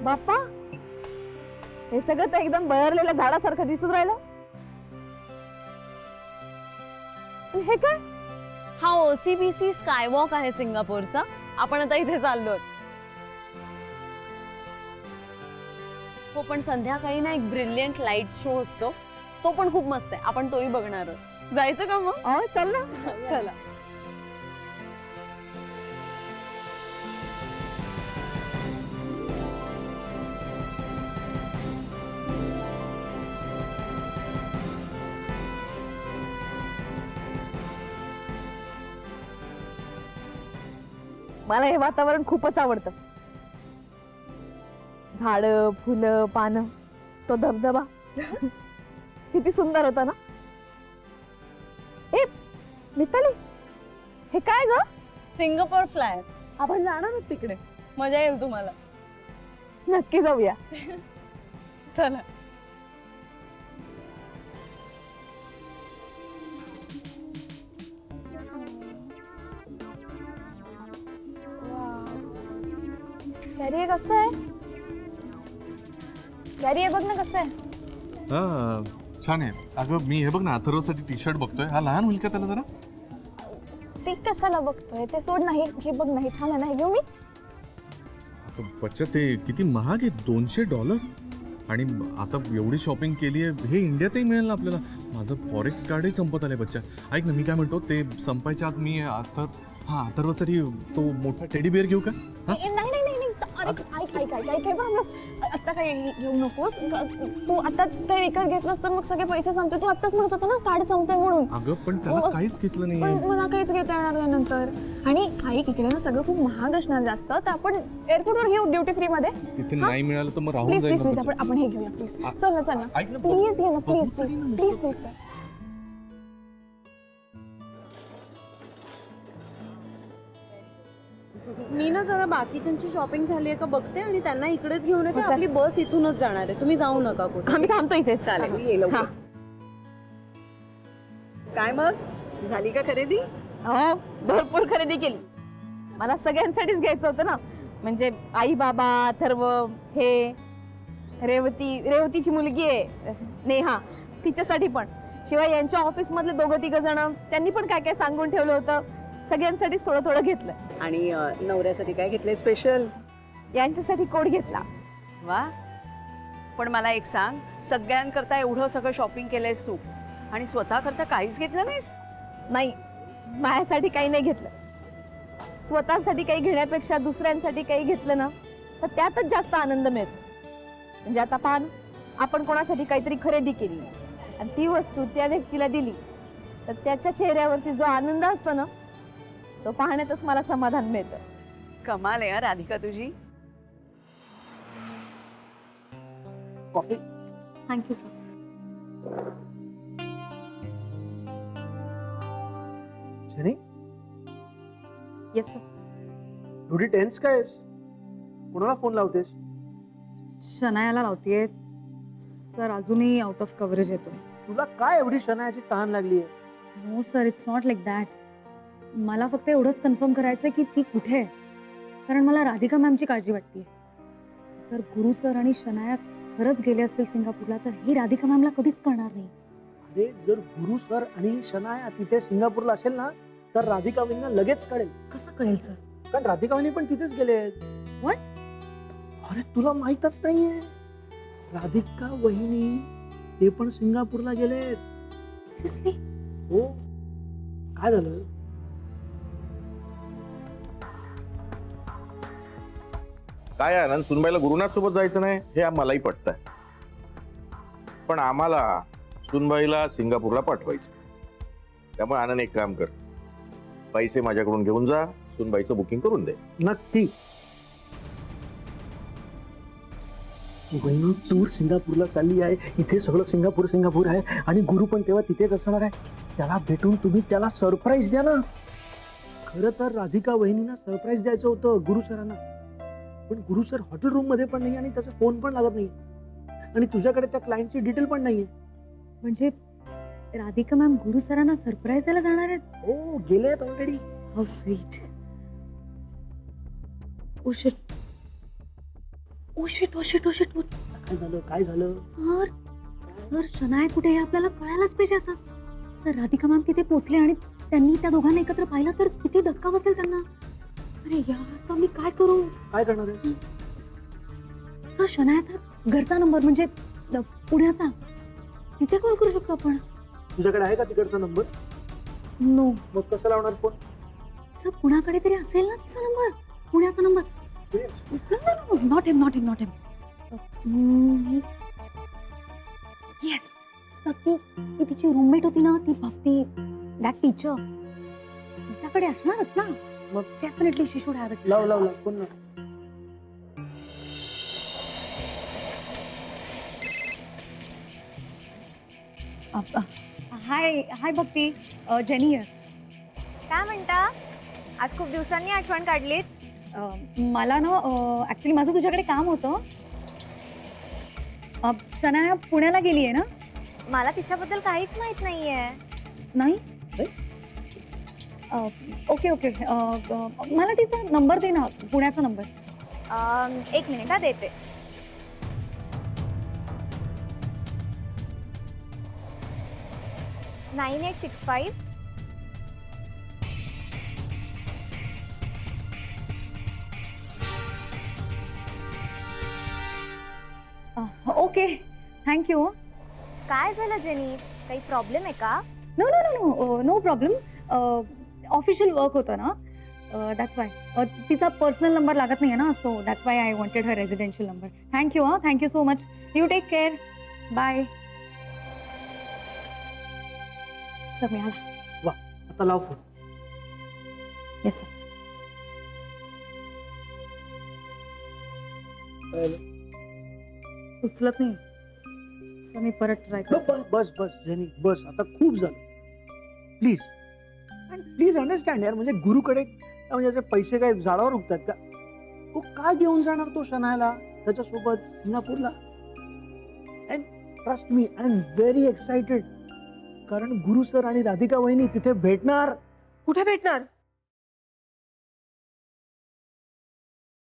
बाप्पा, हे सगळं तर एकदम बहरलेल्या झाडासारखं दिसून राहिलं. हे काय? हा OCBC स्कायवॉक आहे सिंगापूरचा. आपण आता इथे चाललोय. हो, पण संध्याकाळी ना एक ब्रिलियंट लाईट शो असतो, तो पण खूप मस्त आहे. आपण तोही बघणार आहोत. जायचं का मग? चल ना. चला. मला हे वातावरण खूपच आवडतं. झाड, फुलं, पानं, तो धबधबा किती सुंदर होता ना. ए मिताली, हे काय ग? Singapore flyer. आपण जाणार आहोत तिकडे. मजा येईल तुम्हाला. नक्की जाऊया. चला. गॅरी हे कसं आहे? गॅरी हे बघ ना कसं आहे. छान आहे. अगं मी हे बघ ना, अथर्वसाठी टी शर्ट बघतोय. हा लहान होईल का त्याला जरा? ती कशाला बघतोय? ते सोड नाही. हे बघ नाही, छान आहे ना. हे घेऊ मी? बच्चा ते किती महाग आहे, $200. आणि आता एवढी शॉपिंग केली आहे, हे इंडियातही मिळेल ना आपल्याला. माझं फॉरेक्स कार्डही संपत आलंय बच्चा. ऐक ना, मी काय म्हणतो, ते संपायच्या आत मी अथर्वसाठी तो मोठा टेडी बिअर घेऊ का? नाही नाही नाही नाही. अरे ऐक ऐक ऐक ऐक बघ. आता काही घेऊ नकोस. तू आताच काही विकत घेतलंस तर मग सगळे पैसे संपते. तू आताच म्हणत होता ना कार्ड संपतंय म्हणून. अगं पण त्याला काहीच घेतलं नाही. पण मला काहीच घेता येणार नाही नंतर. आणि ऐक, इकडे ना सगळं खूप महाग असणार जास्त. तर आपण एअरपोर्टवर घेऊ ड्युटी फ्री मध्ये. तिथे नाही मिळालं तर मग राहून प्लीज जाईल प्लीज ना प्लीज बच्चा. आपण हे घेऊया प्लीज. चल ना चल ऐक ना ना, प्लीज घे ना प्लीज बघू प्लीज ना, प्लीज प्लीज चल. मी ना जरा बाकीच्यांची शॉपिंग झाली आहे का बघते आणि त्यांना इकडेच घेऊन येते. आपली बस इथूनच जाणार आहे. तुम्ही जाऊ नका कुठे. आम्ही थांबतो इथे. चालेल. हा. काय मग झाली का खरेदी? हो, भरपूर खरेदी केली. मला सगळ्यांसाठीच घ्यायचं होतं ना. म्हणजे आई, बाबा, अथर्व, हे रेवतीची मुलगी आहे नेहा, तिच्यासाठी पण. शिवाय यांच्या ऑफिस मधले 2-3 जण, त्यांनी पण काय काय सांगून ठेवलं होतं. सगळ्यांसाठी थोडं थोडं घेतलं. आणि नवऱ्यासाठी काय घेतलंय स्पेशल? यांच्यासाठी कोट घेतला. वा. पण मला एक सांग, सगळ्यांकरता एवढं सगळं शॉपिंग केलंयस तू आणि स्वतः करता काहीच घेतलं नाहीस? नाही, माझ्यासाठी काही नाही घेतलं. स्वतःसाठी काही घेण्यापेक्षा दुसऱ्यांसाठी काही घेतलं ना, तर त्यातच जास्त आनंद मिळतो. म्हणजे आता पाहा, आपण कोणासाठी काहीतरी खरेदी केली आणि ती वस्तू त्या व्यक्तीला दिली, तर त्याच्या चेहऱ्यावरती जो आनंद असतो ना, तो पाहण्यातच मला समाधान मिळतं. कमाल आहे राधिका तुझी. Coffee. Thank you sir. Shani, yes sir. एवढी टेन्स काय आहेस? कोणाला फोन लावतेस? शनायाला लावतीये सर. अजूनही आउट ऑफ कव्हरेज येतो. तुला काय एवढी शनायाची तहान लागली आहे? No sir, it's not like that. मला फक्त एवढंच कन्फर्म करायचंय की ती कुठे आहे, कारण मला राधिका मॅमची काळजी वाटते. सर, गुरु सर आणि शनाया खरंच गेले असतील सिंगापूरला, तर ही राधिका मॅमला कधीच कळणार नाही. अरे जर गुरु सर आणि शनाया तिथे सिंगापूरला असेल ना, तर राधिका वहिनींना लगेच कळेल. कसं कळेल सर? कारण राधिका वहिनी पण तिथेच गेले आहेत. What? अरे तुला माहीतच नाहीये, राधिका वहिनी ते पण सिंगापूरला गेलेत. Seriously? हो. काय झालं? काय आनंद, सुनबाईला गुरुनाथ सोबत जायचं नाही हे मलाही पटतंय, पण आम्हाला सुनबाईला सिंगापूरला पाठवायचं. त्यामुळे आनंद एक काम कर, पैसे माझ्याकडून घेऊन जा, सुनबाईचं बुकिंग करून दे. नक्की. वहिनी टूर सिंगापूरला चालली आहे. इथे सगळं सिंगापूर सिंगापूर आहे आणि गुरु पण तेव्हा तिथेच असणार आहे. त्याला भेटून तुम्ही त्याला सरप्राईज द्या ना. खरं तर राधिका वहिनींना सरप्राईज द्यायचं होतं गुरु सरांना, पण गुरु सर हॉटेल रूम मध्ये पण नाही आणि त्याचा फोन पण लागत नाही आणि तुझ्याकडे त्या क्लायंटची डिटेल पण नाहीये. म्हणजे राधिका मॅम गुरु सरांना सरप्राईज द्यायला जाणार आहेत? हो, गेले आहेत already. How sweet. Oh shit. Oh shit oh shit oh shit काय झालं काय झालं? सर सर शनाया कुठे हे आपल्याला कळायलाच पाहिजे आता. सर राधिका मॅम तिथे पोहोचले आणि त्यांनी त्या दोघांना एकत्र पाहिलं तर किती धक्का बसेल त्यांना. अरे यार आता मी काय करू? काय करणार आहे? सर शनायाचा घरचा नंबर म्हणजे पुण्याचा तिथे कॉल करू शकतो आपण. तुझ्याकडे आहे का तिकडचा नंबर? नो मग कसं लावणार फोन? सर कुणाकडे तरी असेल ना तिचा नंबर, पुण्याचा number. Not him not him not him. Yes ती तिची रूममेट होती ना ती भक्ती, दॅट टीचर, तिच्याकडे असणारच ना. मग? Definitely she should have it. लाव लाव लाव फोन लाव. हाय हाय भक्ती, जेनी आहे. काय म्हणता? आज खूप दिवसांनी आठवण काढलीत. मला ना ॲक्च्युली माझं तुझ्याकडे काम होतं. शनाया पुण्याला गेली आहे ना? मला तिच्याबद्दल काहीच माहित नाहीये. नाही. ओके ओके मला तिचा नंबर दे ना, पुण्याचा नंबर. एक मिनिट हा देते. $9865 ओके थँक्यू. काय झालं जेनी? काही प्रॉब्लेम आहे का? No no no no no problem. Official work होतं ना, दॅट्स वाय. तिचा पर्सनल नंबर लागत नाही आहे ना, so that's why I wanted her residential number. Thank you हां, thank you so much. You take care. Bye. Sir मिळाला. आता लाव फोन. Yes sir. उचलत नाही सर, मी परत ट्राय करतो. बस बस बस जेनी बस, आता खूप झालं. प्लीज प्लीज अंडरस्टँड यार, म्हणजे गुरुकडे म्हणजे याचे पैसे काय झाडावर उगतात का? तो का घेऊन जाणार तो शनायाला त्याच्यासोबत सिंगापूरला? And trust me, I am very excited, कारण गुरु सर आणि राधिका वहिनी तिथे भेटणार. कुठे भेटणार?